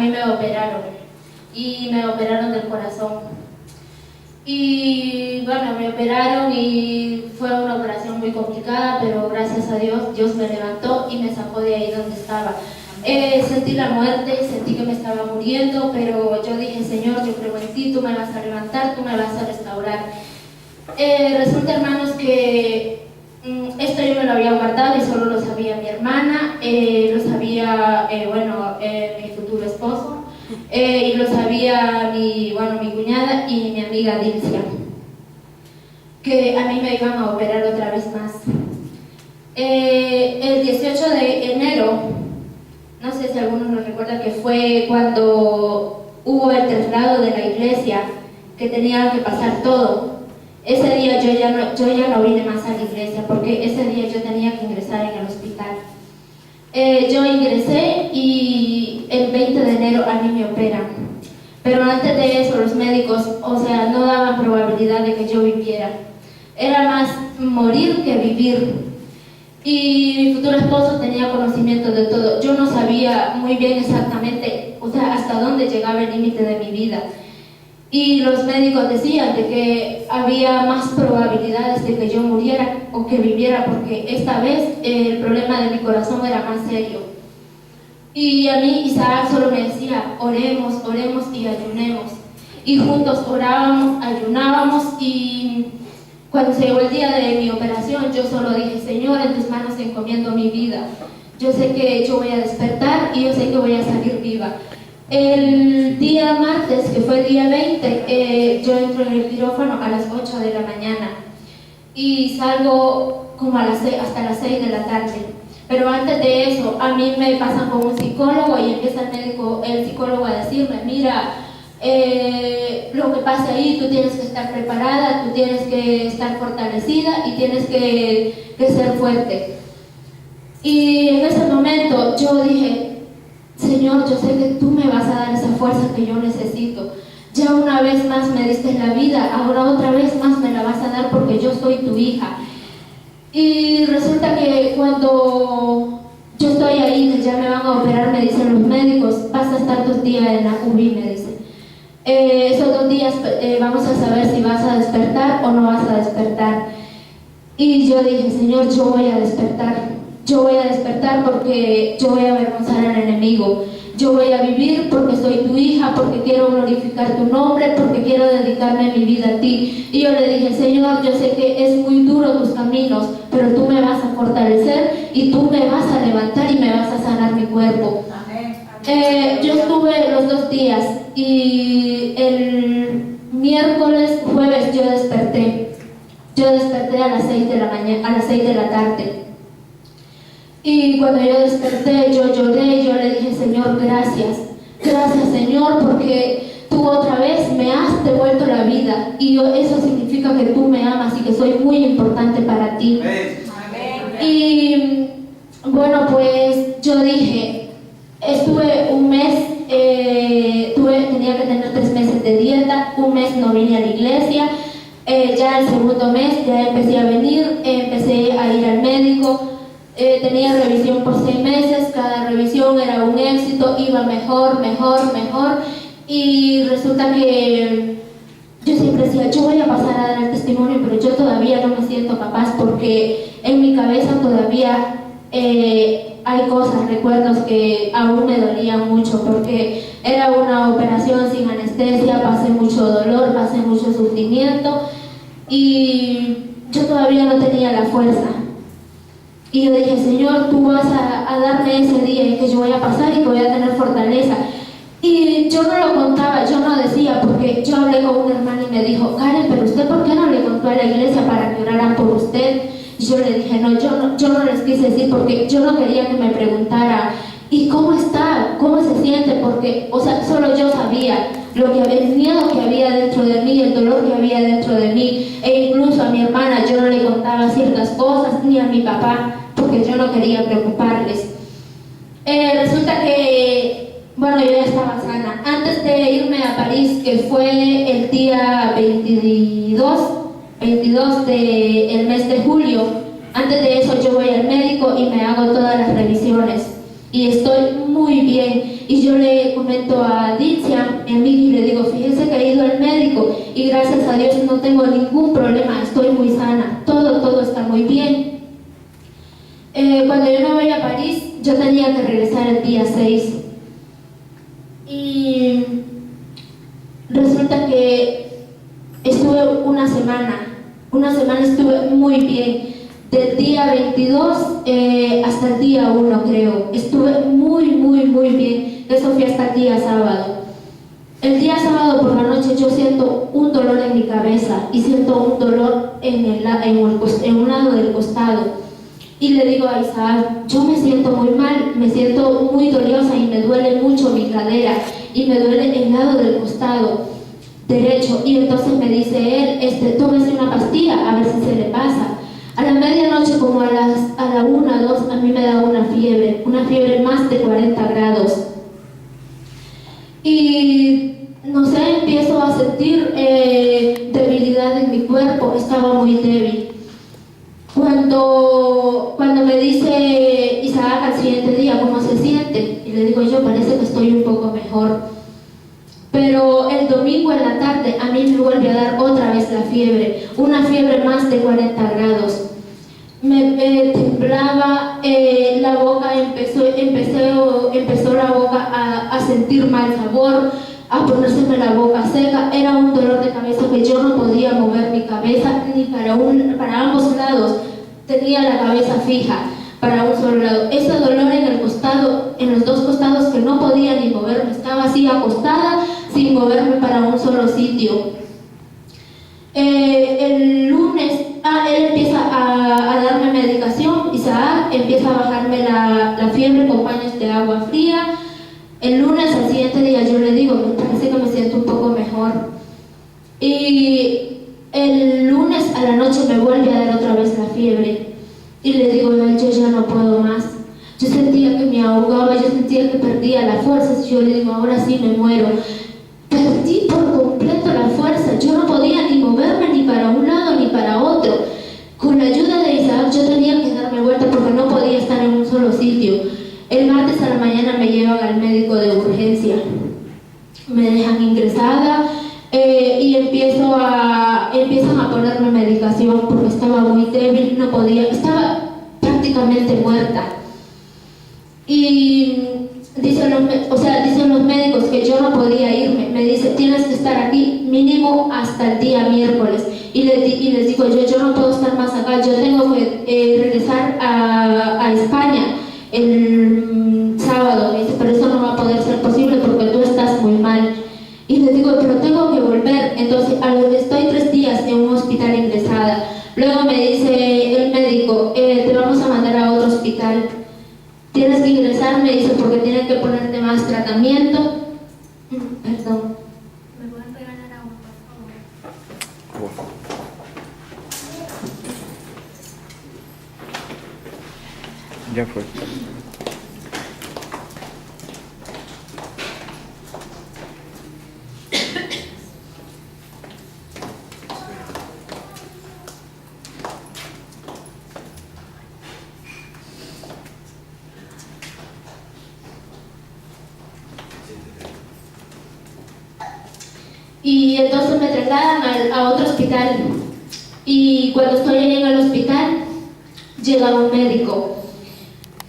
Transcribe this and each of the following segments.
mí me operaron y me operaron del corazón. Y bueno, me operaron y fue una operación muy complicada, pero gracias a Dios, Dios me levantó y me sacó de ahí donde estaba. Sentí la muerte, sentí que me estaba muriendo, pero yo dije, Señor, yo creo en ti, tú me vas a levantar, tú me vas a restaurar. Resulta, hermanos, que esto yo me lo había guardado y solo lo sabía mi hermana, lo sabía, mi futuro esposo. Y lo sabía mi cuñada y mi amiga Dilcia, que a mí me iban a operar otra vez más. El 18 de enero, no sé si algunos lo recuerdan, que fue cuando hubo el traslado de la iglesia, que tenía que pasar todo. Ese día yo ya no vine más a la iglesia, porque ese día yo tenía que ingresar en el hospital. Yo ingresé y el 20 de enero a mí me operan, pero antes de eso los médicos, no daban probabilidad de que yo viviera. Era más morir que vivir. Y mi futuro esposo tenía conocimiento de todo. Yo no sabía muy bien exactamente, hasta dónde llegaba el límite de mi vida. Y los médicos decían de que había más probabilidades de que yo muriera o que viviera, porque esta vez el problema de mi corazón era más serio. Y a mí Isaac solo me decía, oremos, oremos y ayunemos. Y juntos orábamos, ayunábamos, y cuando se llegó el día de mi operación, yo solo dije, Señor, en tus manos encomiendo mi vida. Yo sé que yo voy a despertar y yo sé que voy a salir viva. El día martes, que fue el día 20, yo entro en el quirófano a las 8 de la mañana y salgo como hasta las 6 de la tarde. Pero antes de eso, a mí me pasan con un psicólogo y empieza el psicólogo a decirme, mira, lo que pasa ahí, tú tienes que estar preparada, tú tienes que estar fortalecida y tienes que ser fuerte. Y en ese momento yo dije, Señor, yo sé que tú me vas a dar esa fuerza que yo necesito. Ya una vez más me diste la vida, ahora otra vez más me la vas a dar porque yo soy tu hija. Y resulta que cuando yo estoy ahí, que ya me van a operar, me dicen los médicos, vas a estar 2 días en la UBI, me dicen. Esos 2 días vamos a saber si vas a despertar o no vas a despertar. Y yo dije, Señor, yo voy a despertar. Yo voy a despertar porque yo voy a avergonzar al enemigo. Yo voy a vivir porque soy tu hija, porque quiero glorificar tu nombre, porque quiero dedicarme mi vida a ti. Y yo le dije, Señor, yo sé que es muy duro tus caminos, pero tú me vas a fortalecer y tú me vas a levantar y me vas a sanar mi cuerpo. Yo estuve los 2 días y el miércoles, jueves yo desperté. Yo desperté a las 6 de la mañana, a las 6 de la tarde. Y cuando yo desperté, yo lloré, yo le dije, Señor, gracias. Gracias, Señor, porque tú otra vez me has devuelto la vida. Y eso significa que tú me amas y que soy muy importante para ti. Amén. Y bueno, pues yo dije, estuve un mes, tenía que tener 3 meses de dieta, 1 mes no vine a la iglesia. Ya el segundo mes ya empecé a venir, empecé a ir al médico. Tenía revisión por 6 meses, cada revisión era un éxito, iba mejor, y resulta que yo siempre decía, yo voy a pasar a dar el testimonio, pero yo todavía no me siento capaz porque en mi cabeza todavía hay cosas, recuerdos que aún me dolían mucho porque era una operación sin anestesia, pasé mucho dolor, pasé mucho sufrimiento y yo todavía no tenía la fuerza. Y yo dije, Señor, tú vas a darme ese día en que yo voy a pasar y que voy a tener fortaleza. Y yo no lo contaba, yo no decía, porque yo hablé con una hermana y me dijo, Karen, pero usted ¿por qué no le contó a la iglesia para que oraran por usted? Y yo le dije, yo no les quise decir porque yo no quería que me preguntara, ¿y cómo está? ¿Cómo se siente? Porque, solo yo sabía el miedo que había dentro de mí, el dolor que había dentro de mí, e incluso a mi hermana yo no le contaba ciertas cosas, ni a mi papá, porque yo no quería preocuparles. Resulta que, yo ya estaba sana. Antes de irme a París, que fue el día 22 del mes de julio, antes de eso yo voy al médico y me hago todas las revisiones. y estoy muy bien. Y yo le comento a Dicia, mi amiga, y le digo, fíjese que he ido al médico y gracias a Dios no tengo ningún problema, estoy muy sana, todo está muy bien. Cuando yo me voy a París, yo tenía que regresar el día 6 y resulta que estuve una semana estuve muy bien. Del día 22 hasta el día 1 creo, estuve muy bien, eso fue hasta el día sábado. El día sábado por la noche yo siento un dolor en mi cabeza y siento un dolor en un lado del costado. Y le digo a Isaac, yo me siento muy mal, me siento muy dolorosa y me duele mucho mi cadera y me duele el lado del costado derecho. Y entonces me dice él, tómese una pastilla a ver si se le pasa. A la medianoche, como a la 1, 2, a mí me da una fiebre más de 40 grados. Y no sé, empiezo a sentir debilidad en mi cuerpo, estaba muy débil. Cuando me dice Isaac al siguiente día cómo se siente, y le digo yo, parece que estoy un poco mejor. Pero el domingo en la tarde a mí me vuelve a dar otra vez la fiebre, una fiebre más de 40 grados. Me temblaba la boca, empezó la boca a sentir mal sabor, a ponérseme la boca seca. Era un dolor de cabeza que yo no podía mover mi cabeza ni para ambos lados. Tenía la cabeza fija para un solo lado. Ese dolor en el costado, en los dos costados, que no podía ni moverme. Estaba así acostada sin moverme para un solo sitio. El lunes, él empieza a darme medicación, Isaac empieza a bajarme la fiebre con paños de agua fría. El lunes, al siguiente día, yo le digo, me parece que me siento un poco mejor. Y el lunes a la noche me vuelve a dar otra vez la fiebre. Y le digo, yo ya no puedo más. Yo sentía que me ahogaba, yo sentía que perdía la fuerza. Yo le digo, ahora sí me muero. Perdí por completo la fuerza, yo no podía ni moverme ni para un lado ni para otro. Con la ayuda de Isaac yo tenía que darme vuelta porque no podía estar en un solo sitio. El martes a la mañana me llevan al médico de urgencia, me dejan ingresada y empiezan a ponerme medicación porque estaba muy débil, no podía, estaba prácticamente muerta. Y dicen los médicos que yo no podía irme. Me dice, tienes que estar aquí mínimo hasta el día miércoles. Y les digo yo no puedo estar más acá, yo tengo que regresar a España el sábado. Me dice, pero eso no va a poder ser posible porque tú estás muy mal. Y les digo, pero tengo que volver. Entonces, estoy 3 días en un hospital ingresada. Luego me dice el médico, te vamos a mandar a otro hospital. Tienes que ingresar, me dice, porque tienen que ponerte más tratamiento. Perdón. ¿Me pueden regalar agua, por favor? Ya fue. Y entonces me trasladan a otro hospital. Y cuando estoy ahí en el hospital, llega un médico.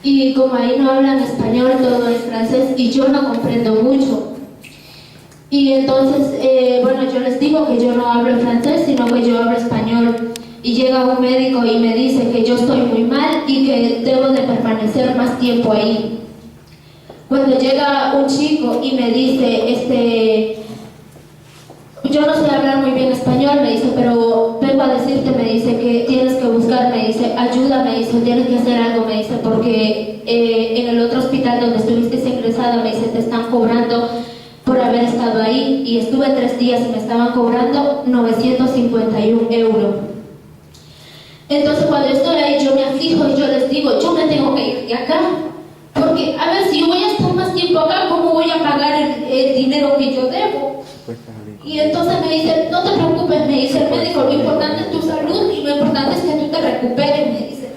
Y como ahí no hablan español, todo es francés y yo no comprendo mucho. Y entonces, yo les digo que yo no hablo francés, sino que yo hablo español. Y llega un médico y me dice que yo estoy muy mal y que debo de permanecer más tiempo ahí. Cuando llega un chico y me dice, yo no sé hablar muy bien español, me dice, pero vengo a decirte, me dice, que tienes que buscar, me dice, ayuda, me dice, tienes que hacer algo, me dice, porque en el otro hospital donde estuviste ingresada, me dice, te están cobrando por haber estado ahí, y estuve 3 días y me estaban cobrando 951 euros. Entonces cuando estoy ahí yo me aflijo y yo les digo, yo me tengo que ir de acá, porque a ver, si yo voy a estar más tiempo acá, ¿cómo voy a pagar el dinero que yo debo? Y entonces me dice, no te preocupes, me dice el médico, lo importante es tu salud y lo importante es que tú te recuperes, me dice.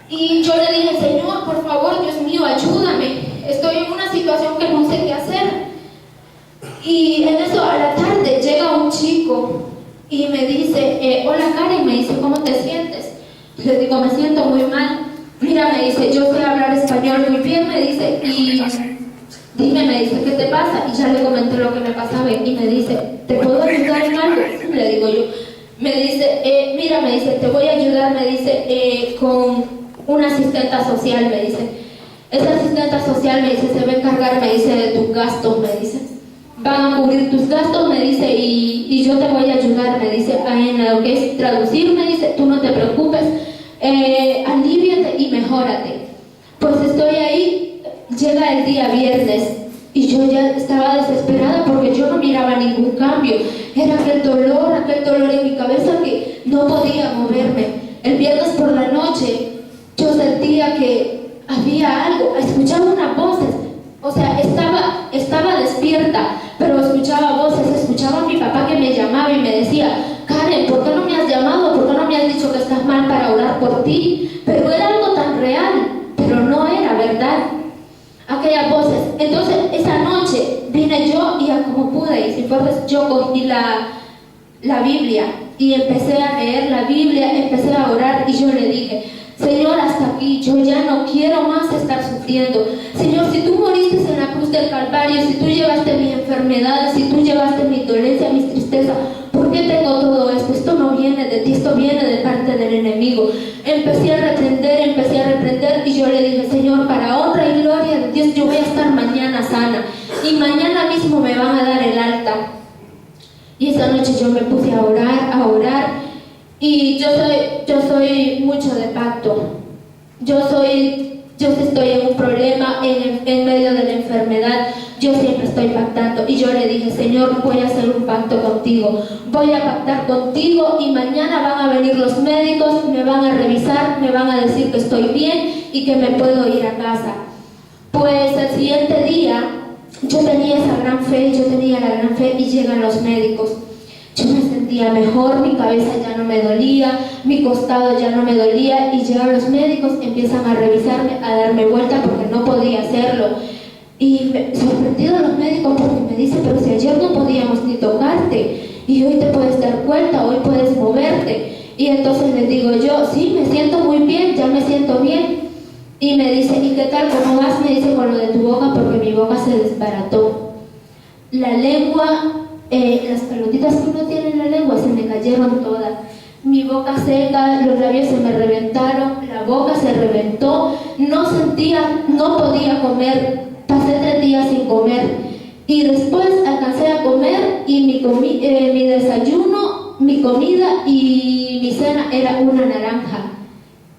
Y yo le dije, Señor, por favor, Dios mío, ayúdame, estoy en una situación que no sé qué hacer. Y en eso, a la tarde, llega un chico y me dice, hola Karen, me dice, ¿cómo te sientes? Le digo, me siento muy mal. Mira, me dice, yo sé hablar español muy bien, me dice, y dime, me dice, ¿qué te pasa? Y ya le comenté lo que me pasaba y me dice, ¿te puedo ayudar en algo? Le digo yo. Me dice, mira, me dice, te voy a ayudar, me dice, con una asistenta social, me dice. Esa asistenta social, me dice, se va a encargar, me dice, de tus gastos, me dice. Van a cubrir tus gastos, me dice, y yo te voy a ayudar, me dice, en lo que es traducir, me dice, tú no te preocupes, aliviate y mejórate. Pues estoy ahí, llega el día viernes, y yo ya estaba desesperada porque yo no miraba ningún cambio. Era aquel dolor en mi cabeza que no podía moverme. El viernes por la noche yo sentía que había algo, escuchaba unas voces. O sea, estaba despierta, pero escuchaba voces, escuchaba a mi papá que me llamaba y me decía, Karen, ¿por qué no me has llamado? ¿Por qué no me has dicho que estás mal para orar por ti? Pero era algo tan real, pero no era verdad. Aquellas voces. Entonces esa noche vine yo y como pude, y si fuerzas yo cogí la Biblia y empecé a leer la Biblia, empecé a orar y yo le dije, Señor, hasta aquí, yo ya no quiero más estar sufriendo. Señor, si tú moriste en la cruz del Calvario, si tú llevaste mis enfermedades, si tú llevaste mis dolencias, mis tristezas, ¿por qué tengo todo esto? Esto no viene de ti, esto viene de parte del enemigo. Empecé a reprender y yo le dije, Señor, para honra y gloria de Dios, yo voy a estar mañana sana y mañana mismo me van a dar el alta. Y esa noche yo me puse a orar. Y yo soy mucho de pacto. Yo estoy en un problema, en medio de la enfermedad, yo siempre estoy pactando. Y yo le dije, Señor, voy a hacer un pacto contigo. Voy a pactar contigo y mañana van a venir los médicos, me van a revisar, me van a decir que estoy bien y que me puedo ir a casa. Pues el siguiente día, yo tenía la gran fe y llegan los médicos. Yo me sentía mejor, mi cabeza ya no me dolía, mi costado ya no me dolía y llegan los médicos, empiezan a revisarme, a darme vuelta porque no podía hacerlo. Y sorprendido los médicos porque me dicen, pero si ayer no podíamos ni tocarte y hoy te puedes dar cuenta, hoy puedes moverte. Y entonces les digo yo, sí, me siento muy bien, ya me siento bien. Y me dice, ¿y qué tal? ¿Cómo vas? Me dice, con lo de tu boca, porque mi boca se desbarató. La lengua... las pelotitas que uno tiene en la lengua se me cayeron todas. Mi boca seca, los labios se me reventaron, la boca se reventó, no podía comer, pasé 3 días sin comer. Y después alcancé a comer y mi desayuno, mi comida y mi cena era una naranja.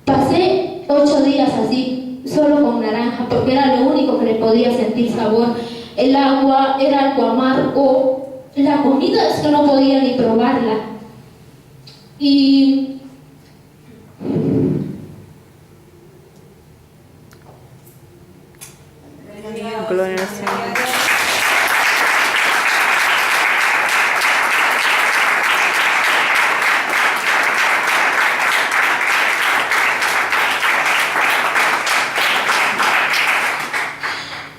Pasé 8 días así, solo con naranja, porque era lo único que le podía sentir sabor. El agua era algo amargo. La comida es que no podía ni probarla. Y Gloria al Señor.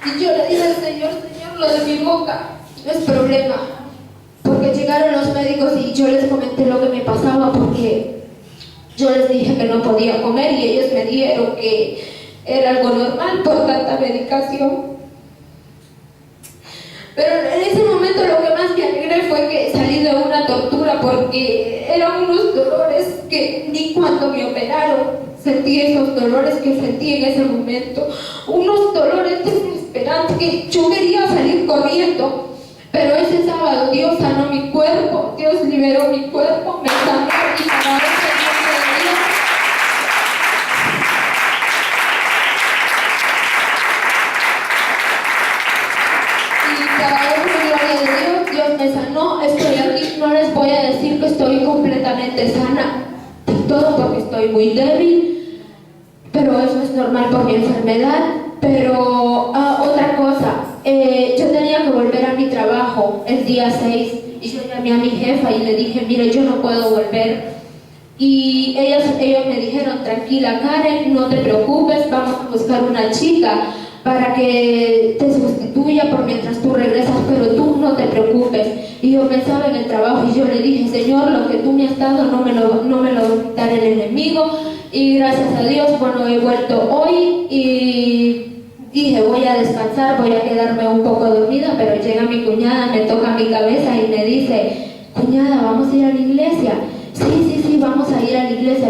Y yo le dije al Señor, lo de mi boca no es problema. Porque llegaron los médicos y yo les comenté lo que me pasaba porque yo les dije que no podía comer y ellos me dijeron que era algo normal por tanta medicación. Pero en ese momento lo que más me alegré fue que salí de una tortura porque eran unos dolores que ni cuando me operaron sentí esos dolores que sentí en ese momento. Unos dolores desesperantes que yo quería salir corriendo. Pero ese sábado Dios sanó mi cuerpo, Dios liberó mi cuerpo, me sanó y para eso gloria de Dios, Dios me sanó, estoy aquí, no les voy a decir que estoy completamente sana, todo porque estoy muy débil, pero eso es normal por mi enfermedad. Pero otra cosa, yo tenía que volver a mi trabajo el día 6 y yo llamé a mi jefa y le dije, mire, yo no puedo volver Y ellos me dijeron, tranquila Karen, no te preocupes, vamos a buscar una chica para que te sustituya por mientras tú regresas, pero tú no te preocupes. Y yo pensaba en el trabajo y yo le dije, Señor, lo que tú me has dado no me lo va a quitar el enemigo. Y gracias a Dios, bueno, he vuelto hoy y dije, voy a descansar, voy a quedarme un poco dormida, pero llega mi cuñada, me toca mi cabeza y me dice, cuñada, ¿vamos a ir a la iglesia? Sí, vamos a ir a la iglesia.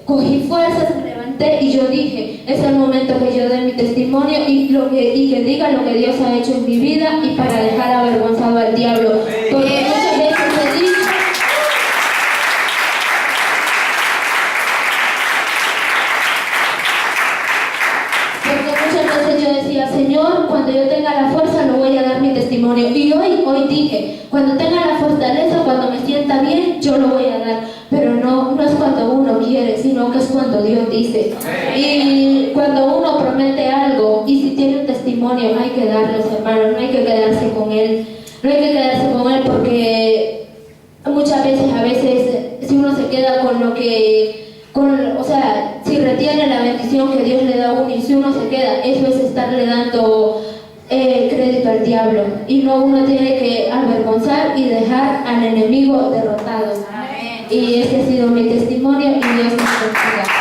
Cogí fuerzas, me levanté y yo dije, es el momento que yo dé mi testimonio y que diga lo que Dios ha hecho en mi vida y para dejar avergonzado al diablo. Porque muchas veces he dicho, yo decía, Señor, cuando yo tenga la fuerza lo voy a dar mi testimonio. Y hoy dije, cuando tenga la fortaleza, cuando me sienta bien, yo lo voy a dar. Pero no es cuando uno quiere, sino que es cuando Dios dice. Y cuando uno promete algo, y si tiene un testimonio, hay que darlo, hermanos, no hay que quedarse con él. No hay que quedarse con él porque muchas veces, si uno se queda con lo que... o sea, si retiene la bendición que Dios le da a uno y si uno se queda, eso es estarle dando crédito al diablo. Y no, uno tiene que avergonzar y dejar al enemigo derrotado. Amén. Y ese ha sido mi testimonio y Dios nos bendiga.